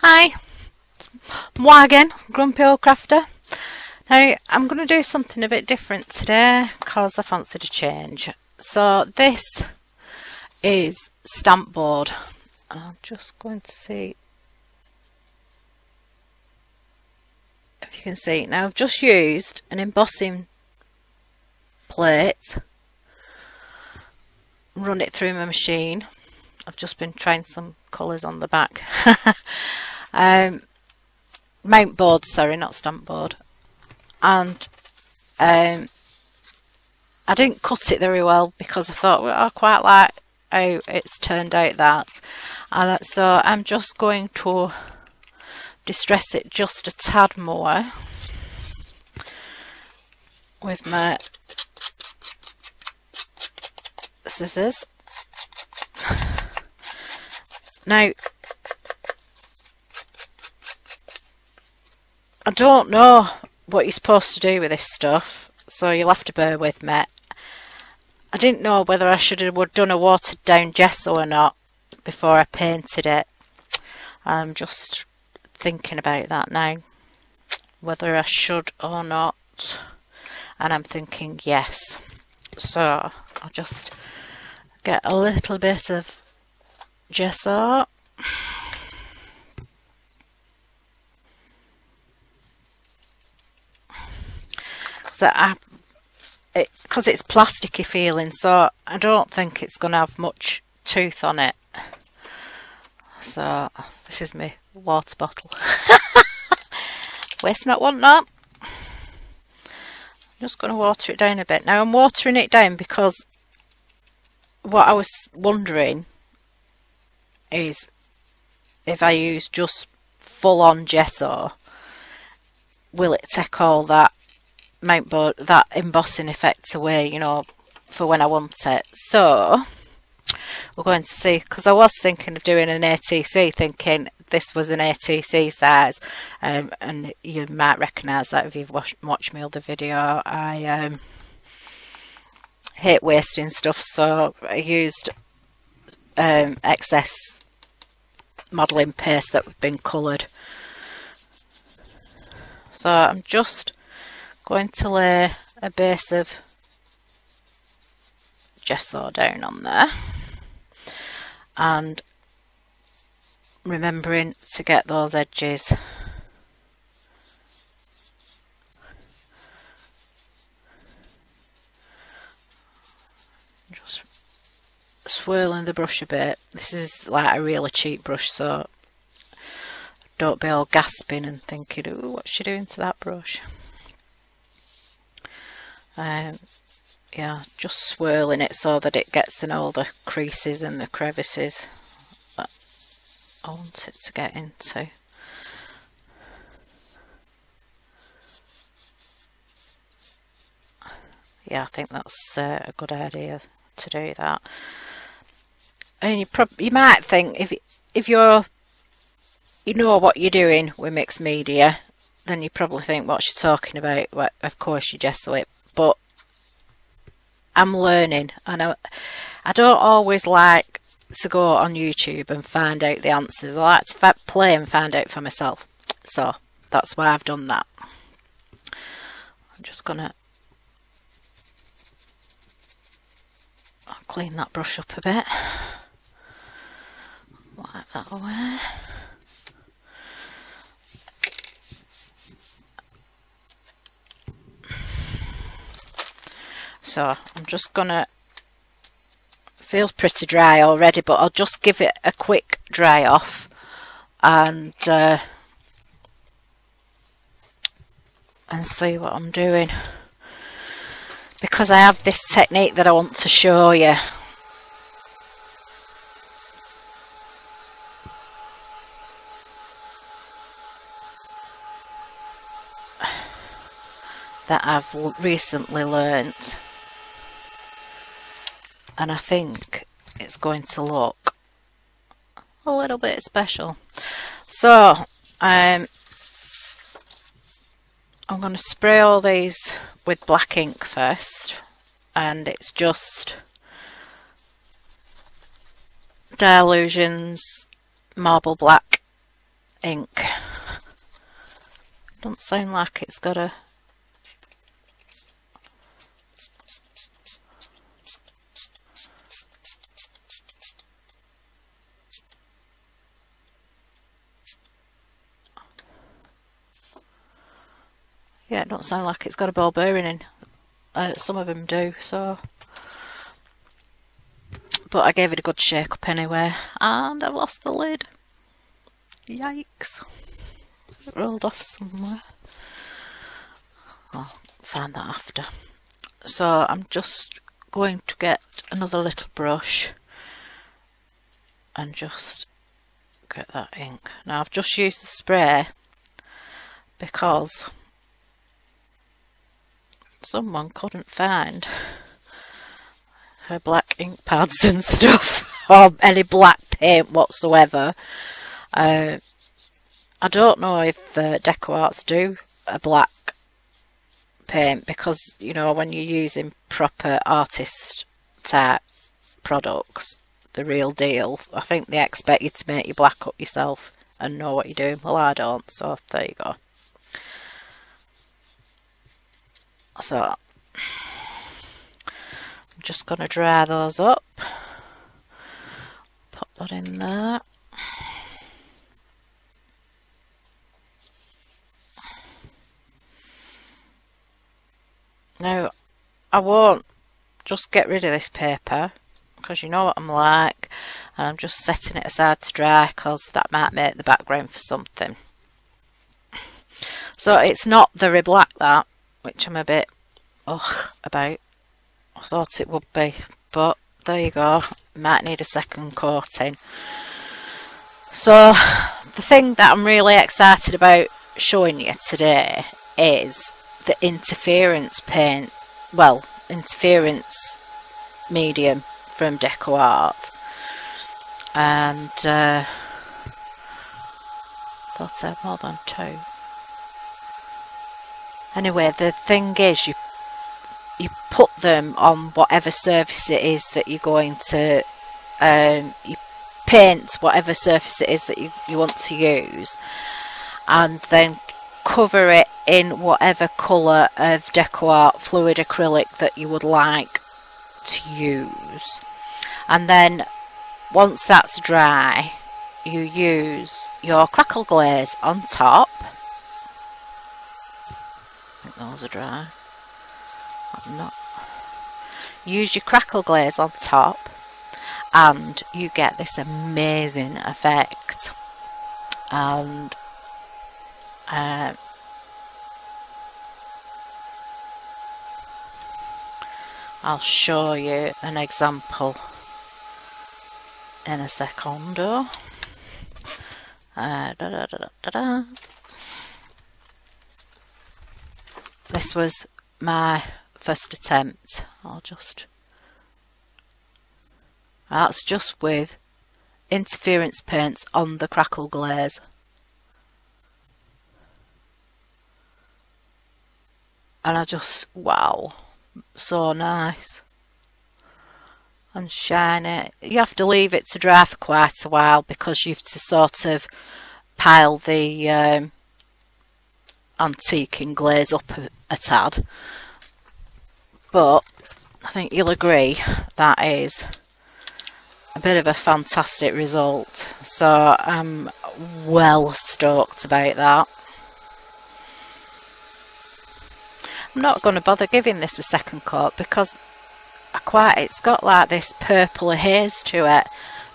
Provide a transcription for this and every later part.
Hi, moi again, Grumpy Old Crafter. Now, I'm going to do something a bit different today because I fancied a change. So this is stamp board. I'm just going to see if you can see. Now I've just used an embossing plate, run it through my machine. I've just been trying some colours on the back. Mount board, sorry, not stamp board. And I didn't cut it very well because I thought, well, I quite like how it's turned out that. And so I'm just going to distress it just a tad more with my scissors. Now, I don't know what you're supposed to do with this stuff, so you'll have to bear with me. I didn't know whether I should have done a watered down gesso or not before I painted it. I'm just thinking about that now, whether I should or not, and I'm thinking yes. So I'll just get a little bit of gesso. Because it's plasticky feeling, so I don't think it's going to have much tooth on it. So this is my water bottle. Waste not, want not. I'm just going to water it down a bit. Now I'm watering it down because what I was wondering is if I use just full on gesso, will it take all that mount board, that embossing effect away, you know, for when I want it. So we're going to see, because I was thinking of doing an ATC, thinking this was an ATC size, and you might recognise that if you've watched my other video. I hate wasting stuff, so I used excess modelling paste that had been coloured. So I'm just going to lay a base of gesso down on there, and remembering to get those edges just swirling the brush a bit. This is like a really cheap brush, so don't be all gasping and thinking, ooh, what's she doing to that brush? Yeah, just swirling it so that it gets in all the creases and the crevices that I want it to get into. Yeah, I think that's a good idea to do that. And you might think if you know what you're doing with mixed media, then you probably think, what's she talking about? Well, of course you gesso it. But I'm learning, and I don't always like to go on YouTube and find out the answers. I like to play and find out for myself. So that's why I've done that. I'm just gonna clean that brush up a bit. Wipe that away. So I'm just gonna, feels pretty dry already, but I'll just give it a quick dry off and see what I'm doing, because I have this technique that I want to show you. That I've recently learnt, and I think it's going to look a little bit special. So I'm going to spray all these with black ink first, and it's just Dilutions Marble Black ink. Doesn't sound like it's got a... Yeah, it doesn't sound like it's got a ball bearing in. Some of them do, so... But I gave it a good shake up anyway, and I've lost the lid. Yikes. It rolled off somewhere. I'll find that after. So I'm just going to get another little brush and just get that ink. Now I've just used the spray because someone couldn't find her black ink pads and stuff, or any black paint whatsoever. I don't know if Deco Arts do a black paint, because you know, when you're using proper artist type products, the real deal, I think they expect you to make your black up yourself and know what you're doing. Well, I don't, so there you go. So I'm just going to dry those up, put that in there. Now I won't just get rid of this paper, because you know what I'm like, and I'm just setting it aside to dry because that might make the background for something. So it's not very black, that, which I'm a bit about. I thought it would be, but there you go. Might need a second coating. So the thing that I'm really excited about showing you today is the interference paint, well, interference medium from Deco Art. And thought I had more than two. Anyway, the thing is, you put them on whatever surface it is that you're going to, you paint whatever surface it is that you want to use, and then cover it in whatever colour of Deco Art fluid acrylic that you would like to use. And then once that's dry, you use your crackle glaze on top. I think those are dry. I'm not. Use your crackle glaze on top and you get this amazing effect. And I'll show you an example in a secondo. This was my first attempt. That's just with interference paints on the crackle glaze. And I just, wow, so nice and shiny. You have to leave it to dry for quite a while because you have to sort of pile the antiquing glaze up a tad. But I think you'll agree that is a bit of a fantastic result. So I'm well stoked about that. I'm not going to bother giving this a second coat because it's got like this purple haze to it,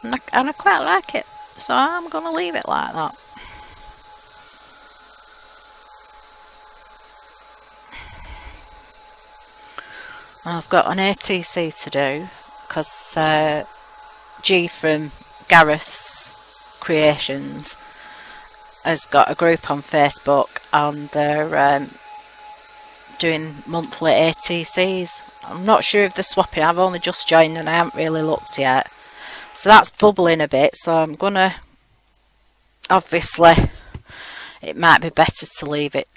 and I quite like it, so I'm going to leave it like that. I've got an ATC to do because G from Gareth's Creations has got a group on Facebook and they're doing monthly ATCs. I'm not sure if they're swapping. I've only just joined and I haven't really looked yet. So that's bubbling a bit, so I'm gonna, obviously it might be better to leave it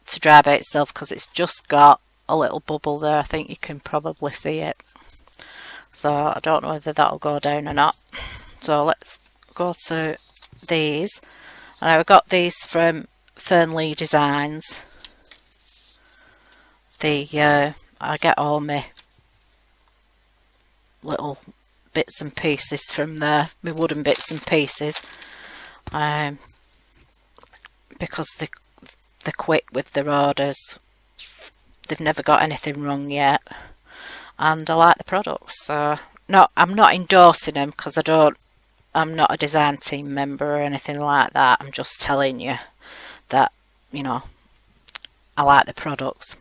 to dry by itself because it's just got a little bubble there. I think you can probably see it. So I don't know whether that'll go down or not. So let's go to these And I got these from Fernley Designs. I get all my little bits and pieces from there, my wooden bits and pieces, because they're quick with their orders. They've never got anything wrong yet, and I like the products. So I'm not endorsing them because I'm not a design team member or anything like that. I'm just telling you that, you know, I like the products.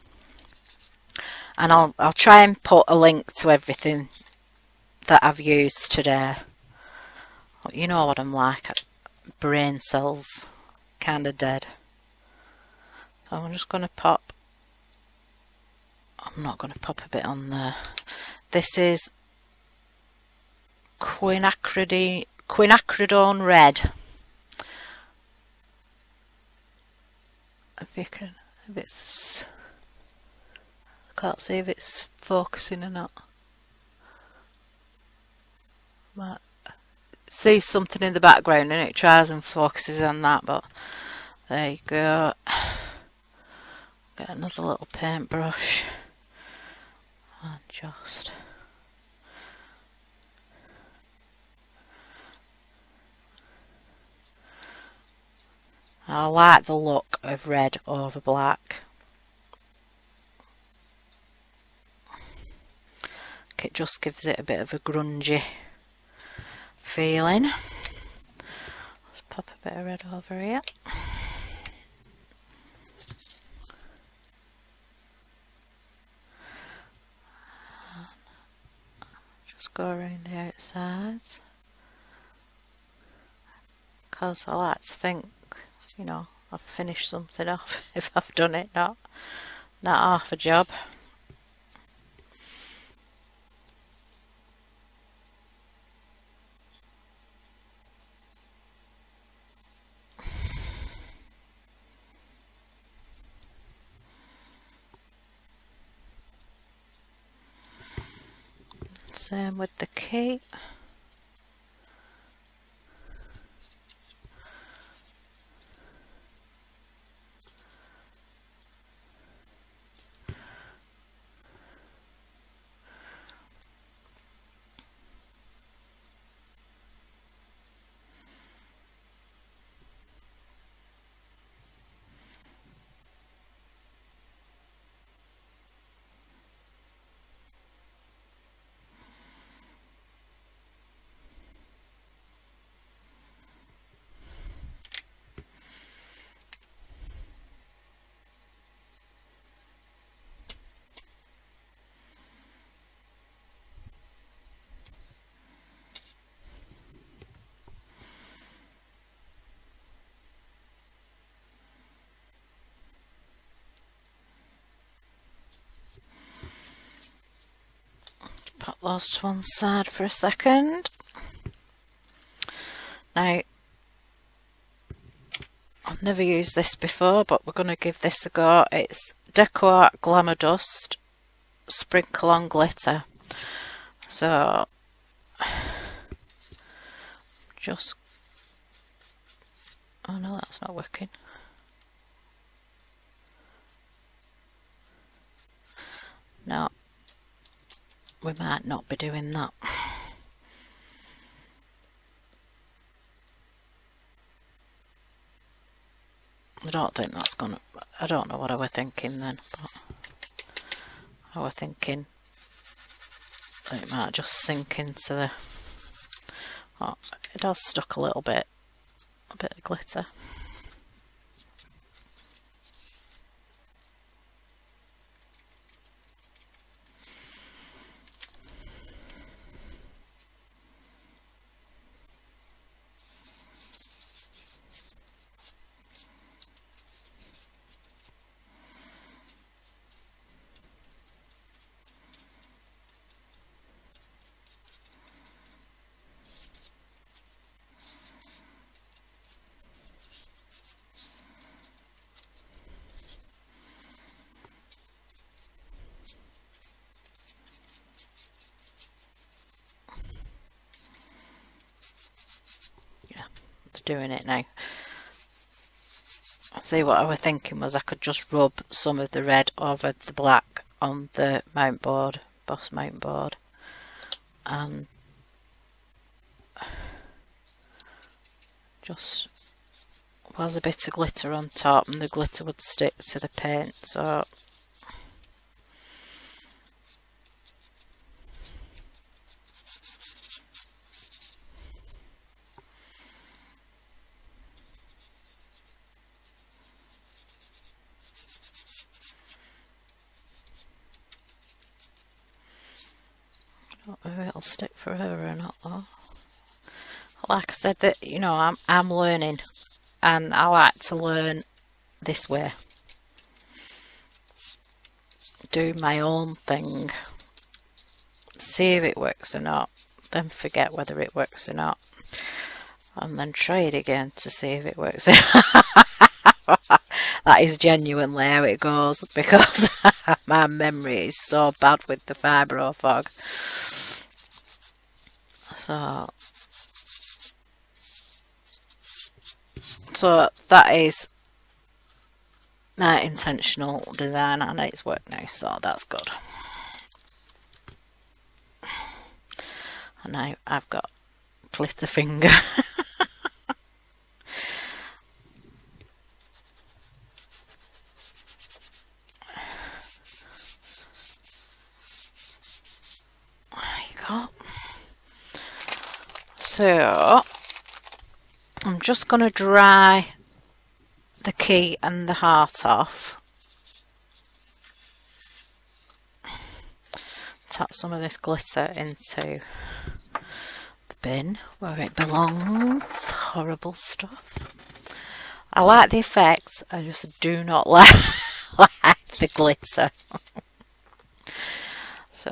And I'll try and put a link to everything that I've used today. You know what I'm like, brain cells kind of dead. So I'm just going to pop, I'm not going to pop a bit on there. This is quinacridone red. I can't see if it's focusing or not. Might see something in the background and it tries and focuses on that, but there you go. Get another little paintbrush and just I like the look of red over black. It just gives it a bit of a grungy feeling. Let's pop a bit of red over here. Just go around the outsides, because I like to think, you know, I've finished something off if I've done it, not half a job. Same with the key. Put those to one side for a second. Now, I've never used this before, but we're going to give this a go. It's Deco Art Glamour Dust Sprinkle on Glitter. So, just... oh no, that's not working. No. We might not be doing that. I don't think that's gonna... I don't know what I was thinking then, but I was thinking it might just sink into the... oh, it has stuck a little bit. A bit of glitter. Doing it now. See, what I was thinking was I could just rub some of the red over the black on the mount board, boss mount board, and just was a bit of glitter on top, and the glitter would stick to the paint. So I don't know if it'll stick for her or not though. Like I said, that, you know, I'm learning, and I like to learn this way. Do my own thing. See if it works or not. Then forget whether it works or not. And then try it again to see if it works. That is genuinely how it goes, because my memory is so bad with the fibro fog. So that is my intentional design, and it's worked now, so that's good. And now I've got glitter finger. There you go. So I'm just going to dry the key and the heart off. Tap some of this glitter into the bin where it belongs. Horrible stuff. I like the effect, I just do not like the glitter. So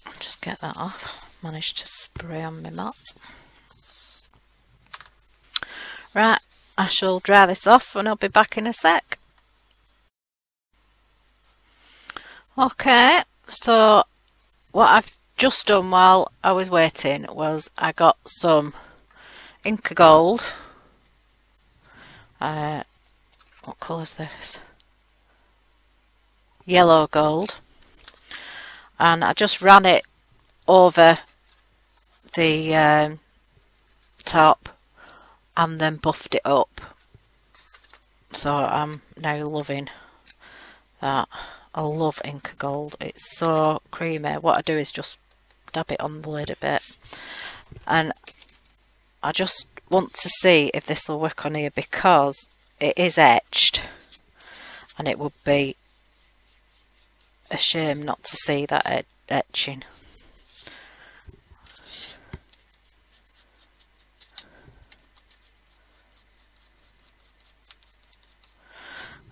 I'll just get that off. Managed to spray on my mat. Right, I shall dry this off and I'll be back in a sec. Okay, so what I've just done while I was waiting was I got some Inca Gold. What colour is this? Yellow gold. And I just ran it over the top and then buffed it up. So I'm now loving that. I love Inca Gold. It's so creamy. What I do is just dab it on the lid a bit. And I just want to see if this will work on here, because it is etched. And it would be a shame not to see that etching.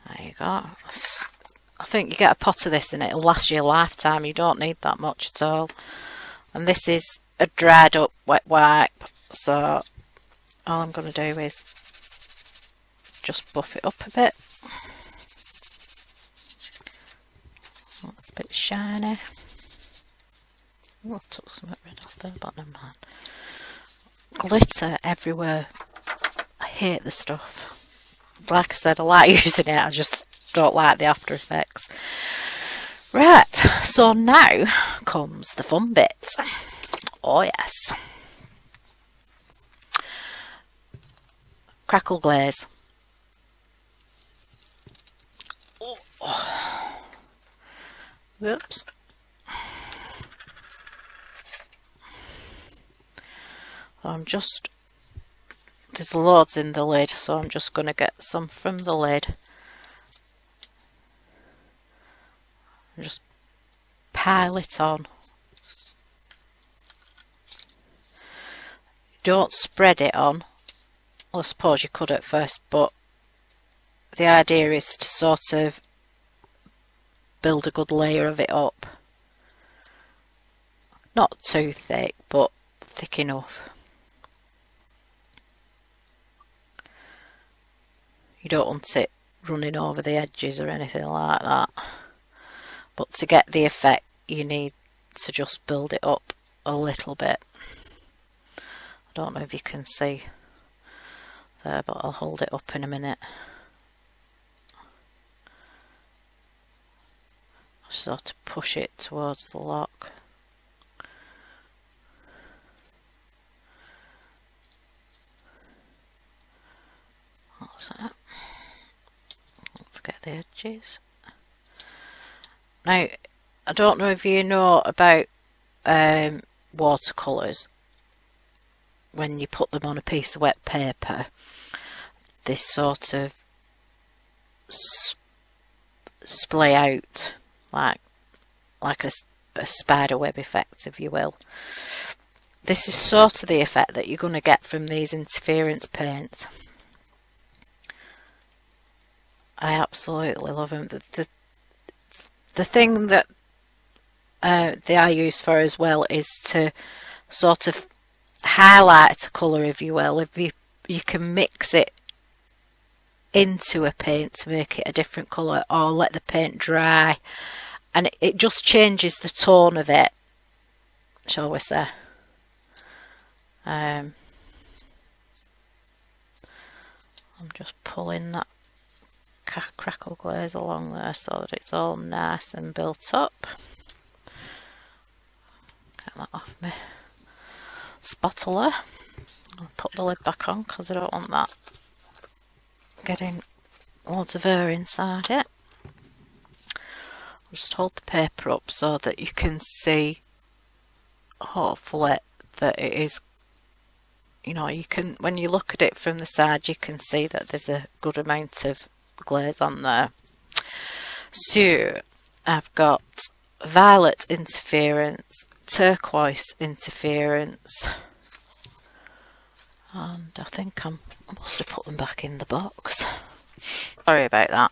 There you go. I think you get a pot of this and it'll last you a lifetime. You don't need that much at all. And this is a dried up wet wipe, so all I'm going to do is just buff it up a bit. That's a bit shiny. Oh, I took some rid off there, but never mind. Glitter everywhere. I hate the stuff. Like I said, I like using it, I just don't like the after effects. Right, so now comes the fun bit. Oh yes. Crackle glaze. Oh. Whoops. There's loads in the lid, so I'm just going to get some from the lid. And just pile it on. Don't spread it on. Well, I suppose you could at first, but the idea is to sort of build a good layer of it up. Not too thick, but thick enough. You don't want it running over the edges or anything like that. But to get the effect, you need to just build it up a little bit. I don't know if you can see. there, but I'll hold it up in a minute. Sort of push it towards the lock. What's that? Don't forget the edges. Now, I don't know if you know about watercolours. When you put them on a piece of wet paper, this sort of splay out like a spider web effect, if you will. This is sort of the effect that you're going to get from these interference paints. I absolutely love them. The thing that they are used for as well is to sort of highlight a colour, if you will. If you can mix it into a paint to make it a different colour, or let the paint dry, and it just changes the tone of it, shall we say. I'm just pulling that crackle glaze along there so that it's all nice and built up. Get that off me spatula. I'll put the lid back on because I don't want that getting loads of air inside it. I'll just hold the paper up so that you can see, hopefully, that it is, you know, you can, when you look at it from the side, you can see that there's a good amount of glaze on there. So I've got violet interference, turquoise interference, and I think I must have put them back in the box. Sorry about that.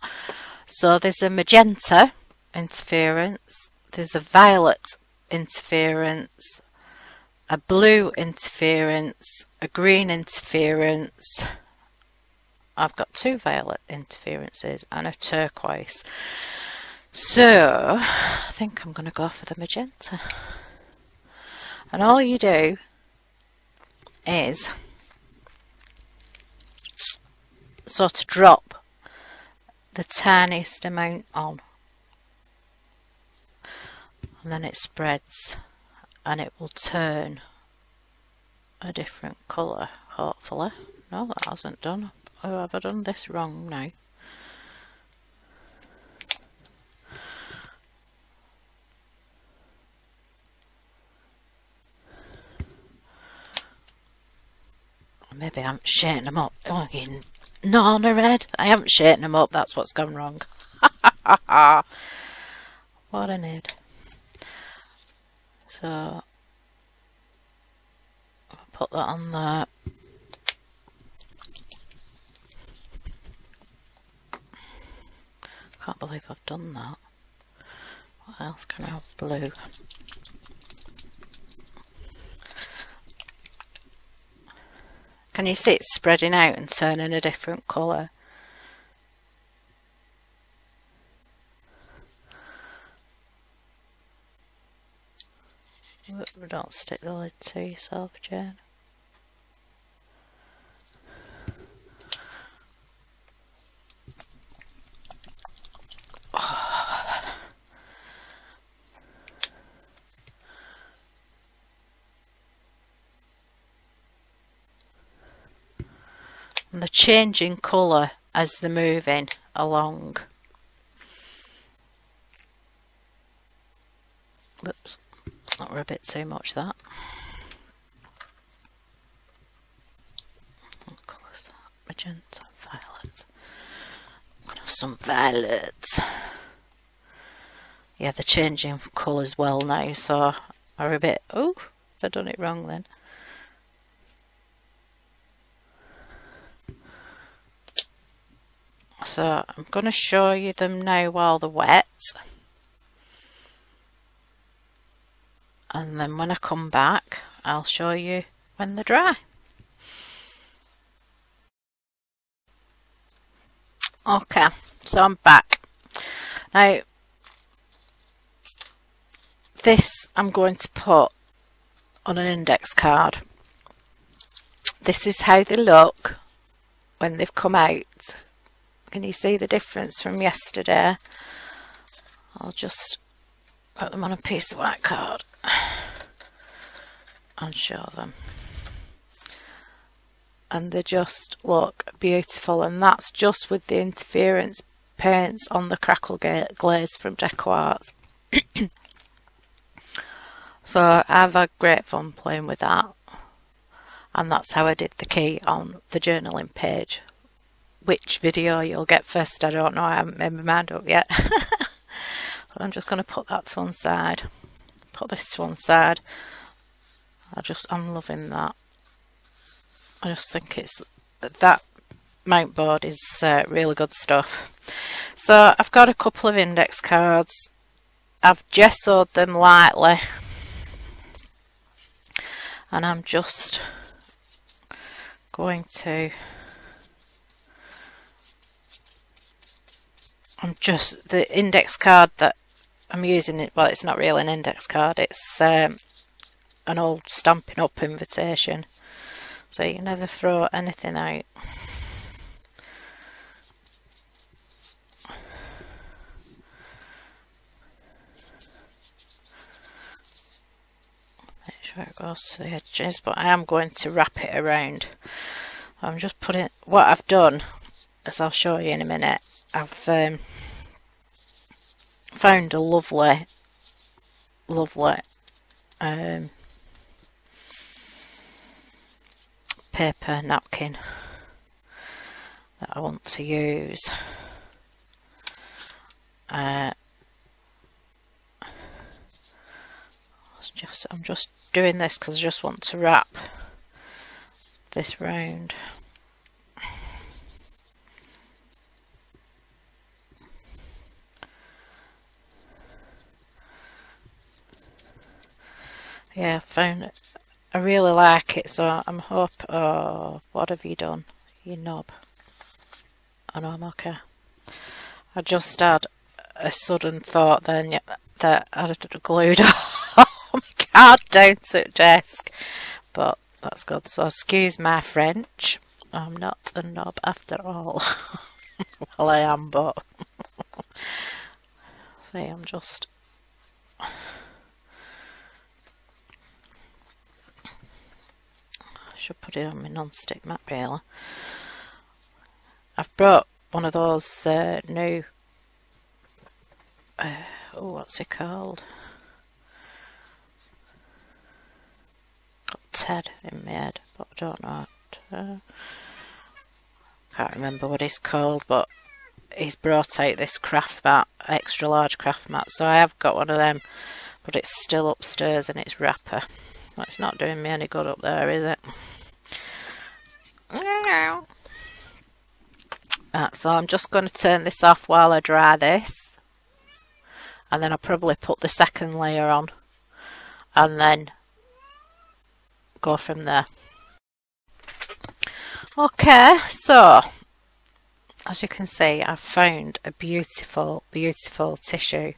So there's a magenta interference, there's a violet interference, a blue interference, a green interference. I've got 2 violet interferences and a turquoise. So I think I'm going to go for the magenta. And all you do is sort of drop the tiniest amount on, and then it spreads and it will turn a different colour, hopefully. No, that hasn't done. Oh, have I done this wrong now? Maybe I haven't shaken them up. Oh, you Nana Red. I haven't shaken them up. That's what's gone wrong. What an idiot. So I'll put that on there. Can't believe I've done that. What else can I have? Blue. Can you see it spreading out and turning a different colour? Don't stick the lid to yourself, Jane. And they're changing colour as they're moving along. Whoops, that were a bit too much, that. What colour's that? Magenta, violet. I'm going to have some violet. Yeah, they're changing colours well now, so are a bit... Oh, I've done it wrong then. So I'm going to show you them now while they're wet, and then when I come back I'll show you when they're dry. Okay, so I'm back. Now this I'm going to put on an index card. This is how they look when they've come out. Can you see the difference from yesterday? I'll just put them on a piece of white card and show them. And they just look beautiful, and that's just with the interference paints on the crackle glaze from Deco Arts. So I've had great fun playing with that, and that's how I did the key on the journaling page. Which video you'll get first, I don't know, I haven't made my mind up yet. I'm just going to put that to one side, put this to one side. I'm loving that. I just think that mount board is really good stuff. So I've got a couple of index cards. I've gessoed them lightly, and I'm just going to the index card that I'm using, well, it's not really an index card, it's an old Stampin' Up invitation. So you never throw anything out. Make sure it goes to the edges, but I am going to wrap it around. I'm just putting, what I've done, as I'll show you in a minute, I've found a lovely paper napkin that I want to use. I'm just doing this because I just want to wrap this round. Yeah, I found it. I really like it, so I'm hoping. Oh, what have you done, you knob? Oh no, I'm okay. I just had a sudden thought then that I'd glued my card down to the desk, but that's good. So excuse my French. I'm not a knob after all. Well, I am, but see, I'm just. Should put it on my non-stick mat really. I've brought one of those new oh, what's it called? Got Ted in my head, but I don't know it. Can't remember what it's called, but he's brought out this craft mat, extra large craft mat, so I have got one of them, but it's still upstairs in its wrapper. Well, it's not doing me any good up there, is it? So I'm just going to turn this off while I dry this, and then I'll probably put the second layer on and then go from there. Okay, so as you can see, I've found a beautiful tissue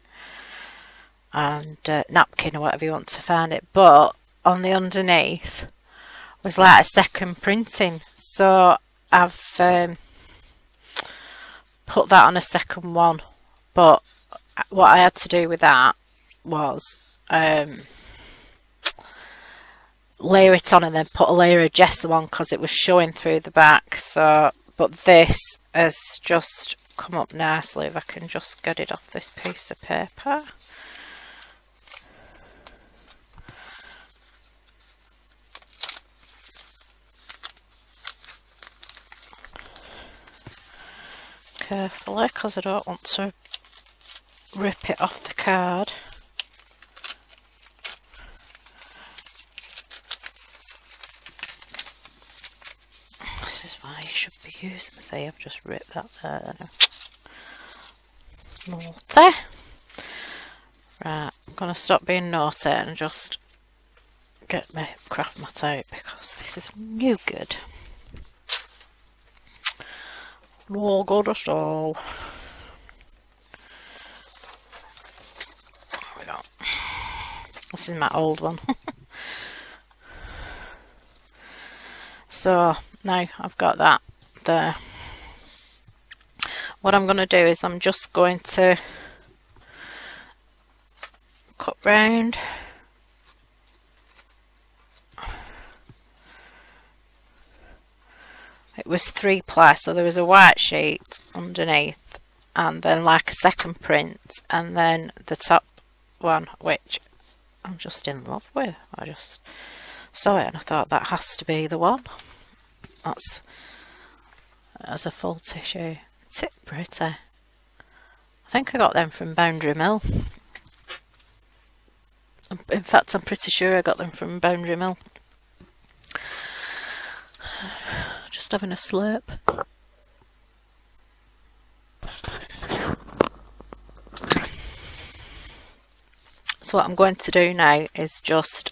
and napkin or whatever you want to find it, but on the underneath was like a second printing, so I've put that on a second one. But what I had to do with that was layer it on and then put a layer of gesso on because it was showing through the back. So, but this has just come up nicely. If I can just get it off this piece of paper. Carefully, because I don't want to rip it off the card. This is why you should be using. See, I've just ripped that there. Naughty. Right, I'm going to stop being naughty and just get my craft mat out because this is no good. No good at all. There we go. This is my old one. So now I've got that there. What I'm going to do is I'm just going to cut round. It was 3ply, so there was a white sheet underneath, and then like a second print, and then the top one, which I'm just in love with. I just saw it and I thought that has to be the one. That's as a full tissue. Isn't it pretty? I think I got them from Boundary Mill. In fact, I'm pretty sure I got them from Boundary Mill. Just having a slurp. So what I'm going to do now is just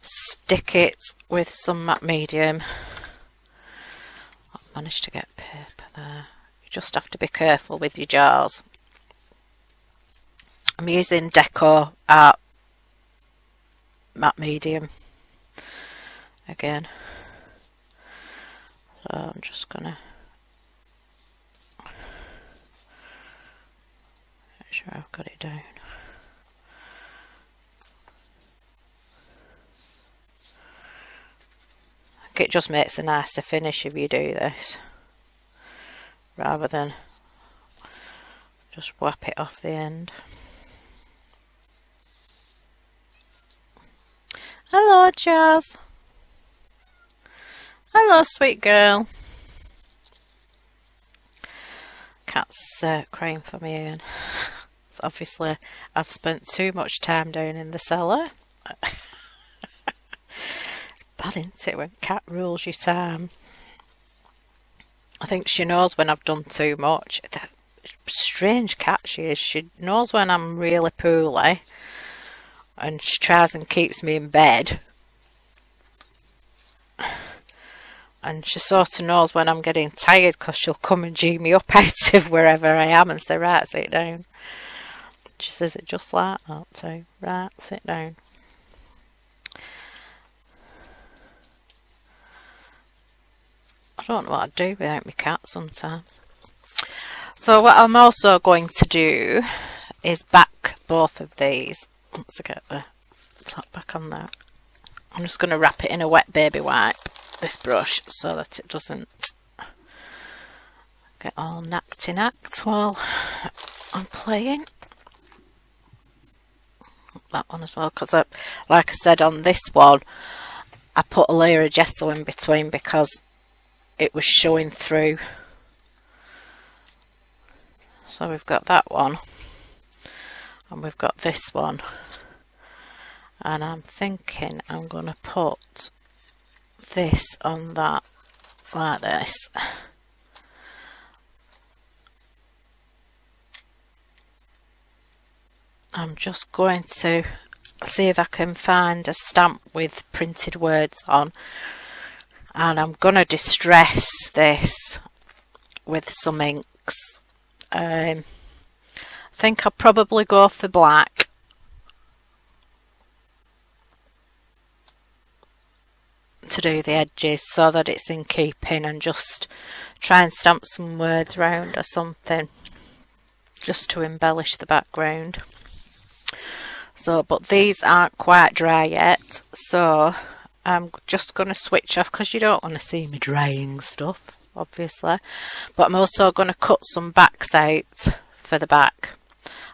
stick it with some matte medium. I managed to get paper there. You just have to be careful with your jars. I'm using Deco Art matte medium again. So I'm just gonna make sure I've got it down. It just makes a nicer finish if you do this, rather than just whap it off the end. Hello, Jazz. Hello, sweet girl. Cat's crying for me again. So obviously I've spent too much time down in the cellar. Bad, isn't it, when cat rules your time? I think she knows when I've done too much. Strange cat she is. She knows when I'm really poorly, and she tries and keeps me in bed. And she sort of knows when I'm getting tired, because she'll come and G me up out of wherever I am and say, right, sit down. She says it just like that too. Right, sit down. I don't know what I'd do without my cat sometimes. So what I'm also going to do is back both of these. Let's get the top back on that. I'm just going to wrap it in a wet baby wipe, this brush, so that it doesn't get all nacked while I'm playing. That one as well, because like I said on this one, I put a layer of gesso in between because it was showing through. So we've got that one, and we've got this one, and I'm thinking I'm going to put this on that like this. I'm just going to see if I can find a stamp with printed words on, and I'm going to distress this with some inks. I think I'll probably go for black. To do the edges so that it's in keeping, and just try and stamp some words around or something just to embellish the background. So, but these aren't quite dry yet, so I'm just going to switch off, because you don't want to see me drying stuff, obviously. But I'm also going to cut some backs out for the back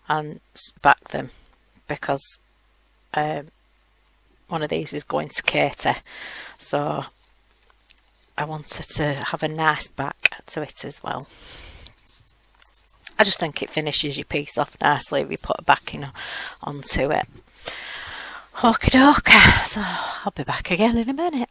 and back them, because one of these is going to Katie, so I wanted to have a nice back to it as well. I just think it finishes your piece off nicely if you put a backing onto it. Okie dokie, so I'll be back again in a minute.